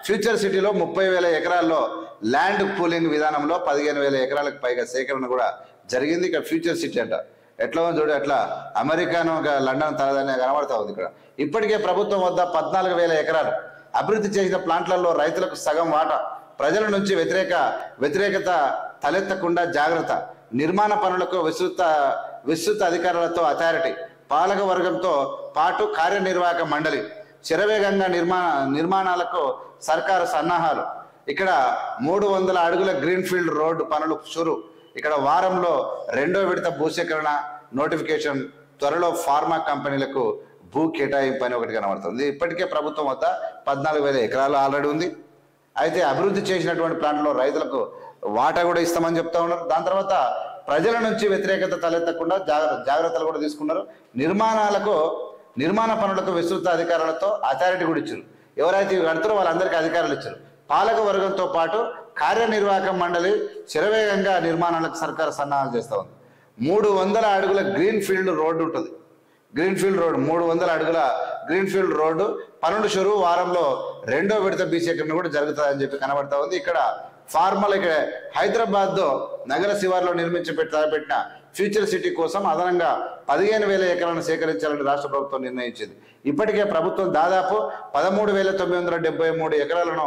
Future సిటీలో 30,000 ఎకరాల్లో land pooling విధానంలో 15,000 ఎకరాలకు పైగా సేకరణ కూడా జరిగింది. ఇక్కడ ఫ్యూచర్ సిటీ అంట ఎట్లా ఉంది చూడు, అట్లా అమెరికాను లండన్ తలదనే కనబడతా ఉంది. ఇక్కడ ఇప్పటికే ప్రభుత్వం వద్ద 14,000 ఎకరాలు అభివృద్ధి చేసిన ప్లాంట్లలో రైతులకు సగం వాటా. ప్రజల నుంచి వ్యతిరేకత తలెత్తకుండా జాగ్రత్త. నిర్మాణ పనులకు విస్తృత అధికారులతో అథారిటీ, పాలక వర్గంతో పాటు కార్యనిర్వాహక మండలి, శరవేగంగా నిర్మాణాలకు సర్కారు సన్నాహాలు. ఇక్కడ 300 అడుగుల గ్రీన్ ఫీల్డ్ రోడ్డు పనులు షురు. ఇక్కడ వారంలో 2వ విడత భూసేకరణ నోటిఫికేషన్. త్వరలో ఫార్మా కంపెనీలకు భూ కేటాయింపు అని ఒకటి కనబడుతుంది. ఇప్పటికే ప్రభుత్వం వద్ద 14,000 ఎకరాలు ఆల్రెడీ ఉంది. అయితే అభివృద్ధి చేసినటువంటి ప్లాంట్లో రైతులకు వాటా కూడా ఇస్తామని చెప్తా ఉన్నారు. దాని తర్వాత ప్రజల నుంచి వ్యతిరేకత తలెత్తకుండా జాగ్రత్తలు కూడా తీసుకున్నారు. నిర్మాణ పనులకు విస్తృత అధికారులతో అథారిటీ కూడా ఇచ్చారు. ఎవరైతే కడుతారో వాళ్ళందరికీ అధికారులు ఇచ్చారు. పాలక వర్గంతో పాటు కార్యనిర్వాహక మండలి శరవేగంగా నిర్మాణాలకు సర్కారు సన్నాహాలు చేస్తూ ఉంది. 300 అడుగుల గ్రీన్ ఫీల్డ్ రోడ్డు ఉంటుంది. గ్రీన్ ఫీల్డ్ రోడ్ 300 అడుగుల గ్రీన్ ఫీల్డ్ రోడ్డు పనులు షురు. వారంలో 2వ విడత బీసేకరణ కూడా జరుగుతుందని చెప్పి కనబడతా ఉంది. ఇక్కడ ఫార్మల్ ఇక్కడ హైదరాబాద్ నగర శివార్లో తలపెట్టిన ఫ్యూచర్ సిటీ కోసం అదనంగా 15,000 ఎకరాలను సేకరించాలని రాష్ట్ర ప్రభుత్వం నిర్ణయించింది. ఇప్పటికే ప్రభుత్వం దాదాపు 13,973 ఎకరాలను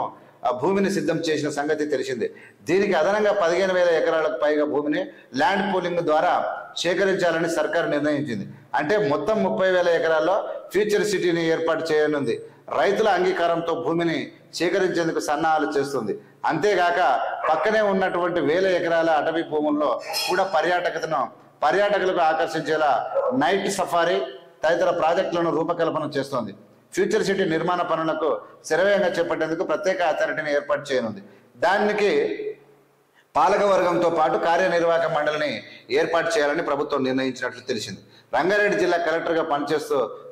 భూమిని సిద్ధం చేసిన సంగతి తెలిసిందే. దీనికి అదనంగా 15,000 ఎకరాలకు పైగా భూమిని ల్యాండ్ పూలింగ్ ద్వారా సేకరించాలని సర్కారు నిర్ణయించింది. అంటే మొత్తం 30,000 ఎకరాల్లో ఫ్యూచర్ సిటీని ఏర్పాటు చేయనుంది. రైతుల అంగీకారంతో భూమిని సేకరించేందుకు సన్నాహాలు చేస్తుంది. అంతేగాక పక్కనే ఉన్నటువంటి 1000 ఎకరాల అటవీ భూముల్లో కూడా పర్యాటకులకు ఆకర్షించేలా నైట్ సఫారీ తదితర ప్రాజెక్టులను రూపకల్పన చేస్తోంది. ఫ్యూచర్ సిటీ నిర్మాణ పనులకు శరవేగంగా చేపట్టేందుకు ప్రత్యేక అథారిటీని ఏర్పాటు చేయనుంది. దానికి పాలక వర్గంతో పాటు కార్యనిర్వాహక మండలిని ఏర్పాటు చేయాలని ప్రభుత్వం నిర్ణయించినట్లు తెలిసింది. రంగారెడ్డి జిల్లా కలెక్టర్గా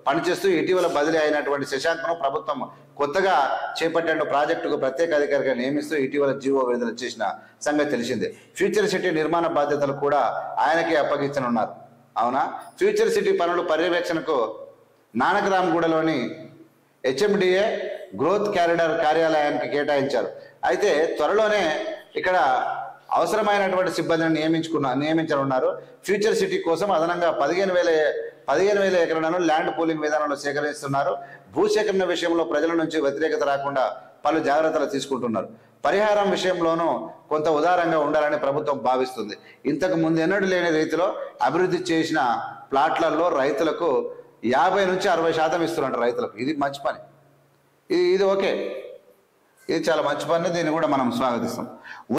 పనిచేస్తూ ఇటీవల బదిలీ అయినటువంటి శశాంక్ను ప్రభుత్వం కొత్తగా చేపట్టిన ప్రాజెక్టుకు ప్రత్యేక అధికారిగా నియమిస్తూ ఇటీవల జీవో విడుదల చేసిన సంగతి తెలిసిందే. ఫ్యూచర్ సిటీ నిర్మాణ బాధ్యతలు కూడా ఆయనకే అప్పగించనున్నారు. అవునా? ఫ్యూచర్ సిటీ పనుల పర్యవేక్షణకు నానకరామ్గూడలోని HMDA గ్రోత్ క్యారిడార్ కార్యాలయానికి కేటాయించారు. అయితే త్వరలోనే ఇక్కడ అవసరమైనటువంటి సిబ్బందిని నియమించనున్నారు. ఫ్యూచర్ సిటీ కోసం అదనంగా 15,000 ఎకరాలను ల్యాండ్ పూలింగ్ విధానంలో సేకరిస్తున్నారు. భూసేకరణ విషయంలో ప్రజల నుంచి వ్యతిరేకత రాకుండా పలు జాగ్రత్తలు తీసుకుంటున్నారు. పరిహారం విషయంలోనూ కొంత ఉదారంగా ఉండాలని ప్రభుత్వం భావిస్తుంది. ఇంతకు ముందు ఎన్నడూ లేని రీతిలో అభివృద్ధి చేసిన ప్లాట్లలో రైతులకు 50 నుంచి 60% ఇస్తున్నారు రైతులకు. ఇది మంచి పని. ఇది ఓకే, ఇది చాలా మంచి పని. దీన్ని కూడా మనం స్వాగతిస్తాం.